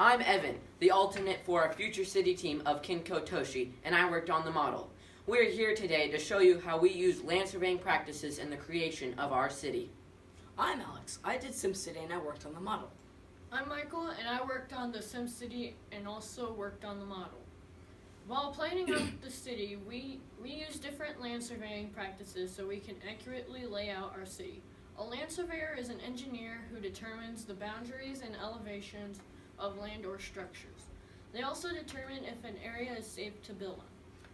I'm Evan, the alternate for our future city team of Kenko Toshi, and I worked on the model. We're here today to show you how we use land surveying practices in the creation of our city. I'm Alex. I did SimCity and I worked on the model. I'm Michael, and I worked on the SimCity and also worked on the model. While planning out the city, we use different land surveying practices so we can accurately lay out our city. A land surveyor is an engineer who determines the boundaries and elevations of land or structures. They also determine if an area is safe to build on.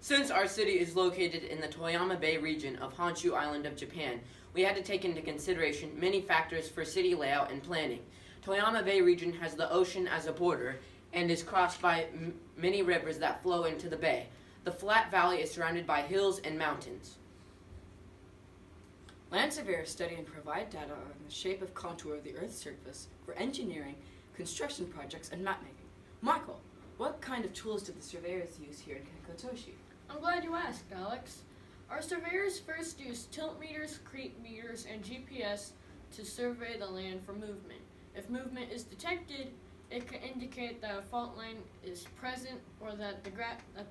Since our city is located in the Toyama Bay region of Honshu Island of Japan, we had to take into consideration many factors for city layout and planning. Toyama Bay region has the ocean as a border and is crossed by many rivers that flow into the bay. The flat valley is surrounded by hills and mountains. Land surveyors study and provide data on the shape of contour of the Earth's surface for engineering, construction projects, and mapmaking. Michael, what kind of tools did the surveyors use here in Kenko Toshi? I'm glad you asked, Alex. Our surveyors first used tilt meters, creep meters, and GPS to survey the land for movement. If movement is detected, it can indicate that a fault line is present or that the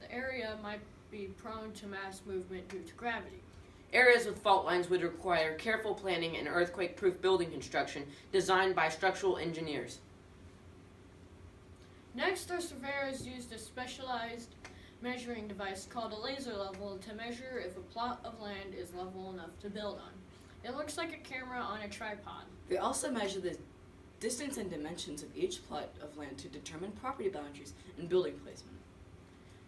area might be prone to mass movement due to gravity. Areas with fault lines would require careful planning and earthquake-proof building construction designed by structural engineers. Next, our surveyors used a specialized measuring device called a laser level to measure if a plot of land is level enough to build on. It looks like a camera on a tripod. They also measure the distance and dimensions of each plot of land to determine property boundaries and building placement.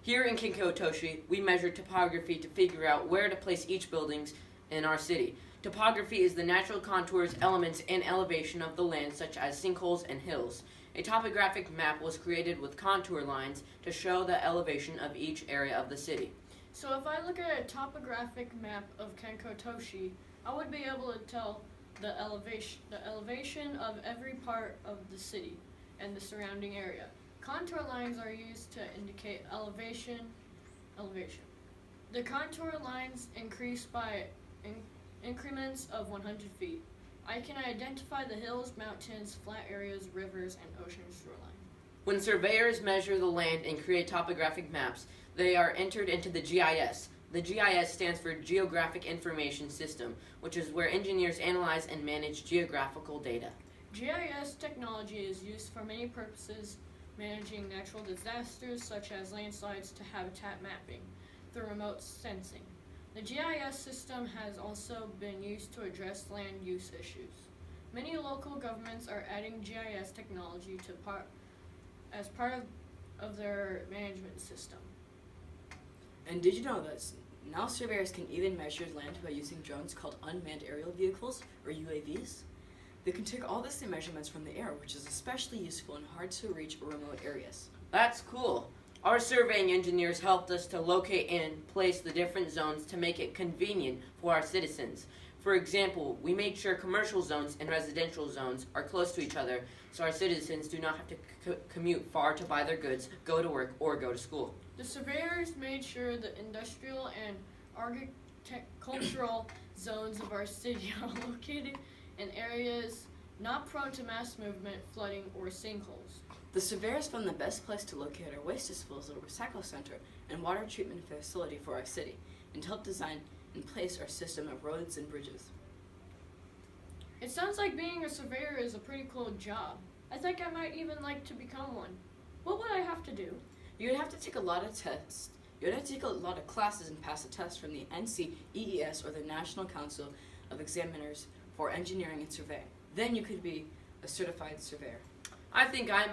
Here in Kenko Toshi, we measure topography to figure out where to place each buildings in our city. Topography is the natural contours, elements, and elevation of the land, such as sinkholes and hills. A topographic map was created with contour lines to show the elevation of each area of the city. So if I look at a topographic map of Kenko Toshi, I would be able to tell the elevation of every part of the city and the surrounding area. Contour lines are used to indicate elevation. The contour lines increase by increments of 100 feet. I can identify the hills, mountains, flat areas, rivers, and ocean shoreline. When surveyors measure the land and create topographic maps, they are entered into the GIS. The GIS stands for Geographic Information System, which is where engineers analyze and manage geographical data. GIS technology is used for many purposes, managing natural disasters such as landslides to habitat mapping through remote sensing. The GIS system has also been used to address land use issues. Many local governments are adding GIS technology as part of their management system. And did you know that now surveyors can even measure land by using drones called unmanned aerial vehicles, or UAVs? They can take all the same measurements from the air, which is especially useful in hard-to-reach or remote areas. That's cool. Our surveying engineers helped us to locate and place the different zones to make it convenient for our citizens. For example, we made sure commercial zones and residential zones are close to each other so our citizens do not have to commute far to buy their goods, go to work, or go to school. The surveyors made sure the industrial and agricultural zones of our city are located in areas not prone to mass movement, flooding, or sinkholes. The surveyors found the best place to locate our waste disposal, recycle center, and water treatment facility for our city, and help design and place our system of roads and bridges. It sounds like being a surveyor is a pretty cool job. I think I might even like to become one. What would I have to do? You would have to take a lot of tests. You would have to take a lot of classes and pass a test from the NCEES, or the National Council of Examiners for Engineering and Surveying. Then you could be a certified surveyor. I think I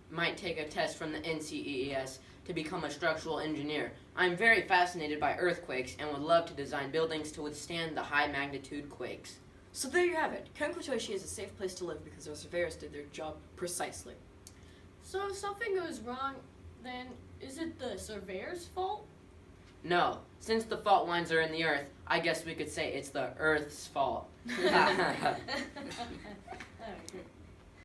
might take a test from the NCEES to become a structural engineer. I'm very fascinated by earthquakes and would love to design buildings to withstand the high magnitude quakes. So there you have it. Kenko Toshi is a safe place to live because our surveyors did their job precisely. So if something goes wrong, then is it the surveyor's fault? No, since the fault lines are in the earth, I guess we could say it's the earth's fault. Alright.